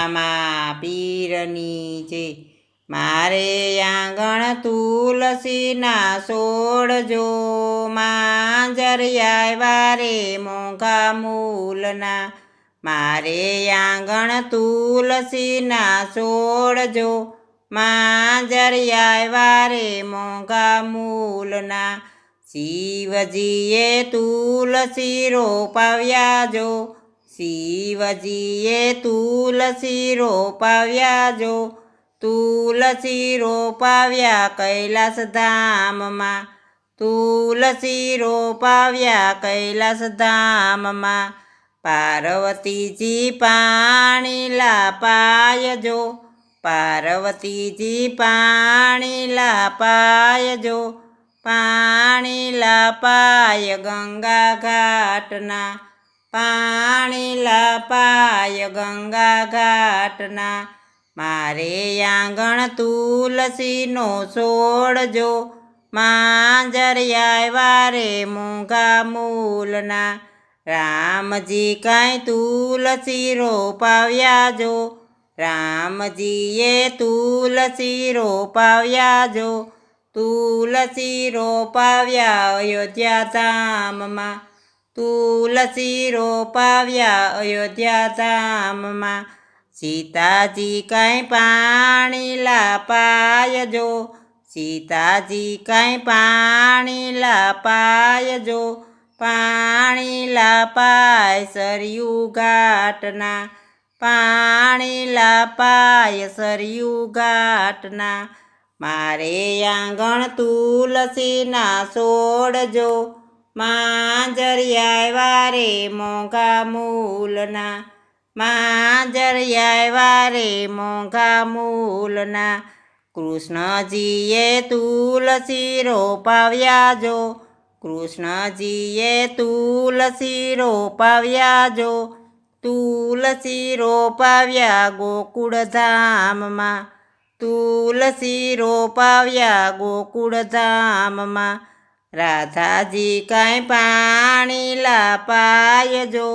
રામા પીરની જય। મારે આંગણ તુલસીના છોડજો, માંજરિયા વારે મોંઘા મૂલના। મારે આંગણ તુલસીના છોડજો, માંજરિયા વારે મોંઘા મૂલના। શિવજીએ તુલસી રોપાવ્યા જો, શિવજીએ તુલસી રોપાવ્યા જો। તુલસી રોપાવ્યા કૈલાસ ધામમાં, તુલસી રોપાવ્યા કૈલાસ ધામમાં। પાર્વતીજી પાણી લાપાયજો, પાર્વતીજી પાણી લાપાયજો। પાણી લાપાય ગંગા ઘાટના, પાણી લાપાય ગંગા ઘાટના। મારે આંગણ તુલસીનો છોડજો, માંજરિયા વારે મોંઘા મૂલના। રામજી કાંઈ તુલસી રોપાવ્યા જો, રામજીએ તુલસી રોપાવ્યા જો। તુલસી રોપાવ્યા અયોધ્યા ધામમાં, તુલસી રોપાવ્યા અયોધ્યા ધામમાં। સીતાજી કાંઈ પાણી લાપાયજો, સીતાજી કાંઈ પાણી લાપાયજો। પાણી લાપાય સરયુ ઘાટના, પાણી લાપાય સરયુ ઘાટના। મારે આંગણ તુલસીના છોડજો, માંજરિયા વારે મોંઘા મૂલના। માંજરિયા વારે મોંઘા મૂલના। કૃષ્ણજીએ તુલસી રોપાવ્યા જો, કૃષ્ણજીએ તુલસી રોપાવ્યા જો। તુલસી રોપાવ્યા ગોકુળ ધામમાં, તુલસી રોપાવ્યા ગોકુળ ધામમાં। રાધાજી કાંઈ પાણી લાપાયજો,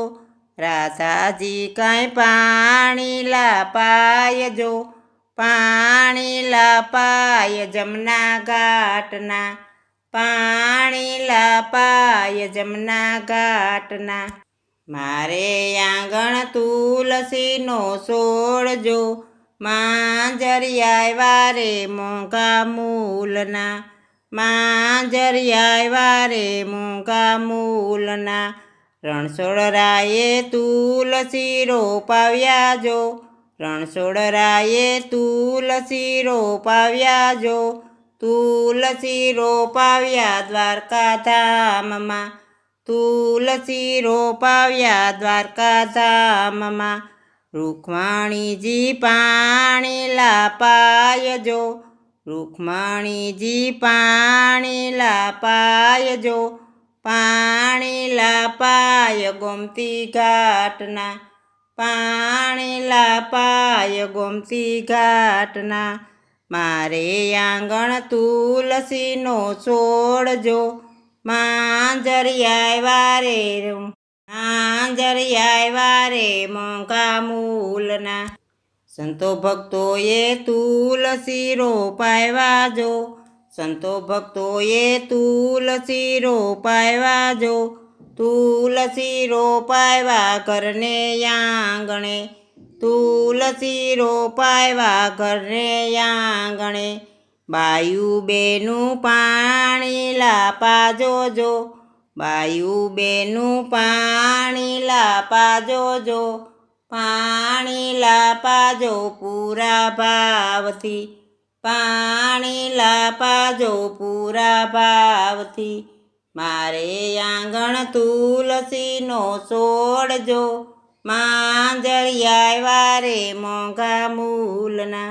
રાધાજી કાંઈ પાણી લાપાયજો। પાણી લાપાય જમના ઘાટના, પાણી લાપાય જમના ઘાટના। મારે આંગણ તુલસીનો છોડજો, માંજરિયા વારે મોંઘા મૂલના। માંજરિયા વારે મોંઘા મૂલના। રણછોડરાયે તુલસી રોપાવ્યા જો, રણછોડરાયે તુલસી રોપાવ્યા જો। તુલસી રોપાવ્યા દ્વારકા ધામમાં, તુલસી રોપાવ્યા દ્વારકા ધામમાં। રૂકમણીજી પાણી લાપાયજો, રૂકમણીજી પાણી લાપાયજો। પાણી લાપાય ગોમતી ઘાટના, પાણી લાપાય ગોમતી ઘાટના। મારે આંગણ તુલસીનો છોડજો, માંજરિયા વારે માંજરિયા વારે મોંઘા મૂલના। સંતો ભક્તોએ તુલસી રોપાવ્યા જો, સંતો ભક્તોએ તુલસી રોપાવ્યા જો। તુલસી રોપાવ્યા ઘરને આંગણે, તુલસી રોપાવ્યા ઘરને આંગણે। બાયુ બેનું પાણી લાપાજો જો, બાયુ બેનું પાણી લાપાજો જો। પાણી લાપાજો પૂરા ભાવથી, પાણી લાપાજો પૂરા ભાવથી। મારે આંગણ તુલસીનો છોડજો, માંજરિયા વારે મોંઘા મૂલના।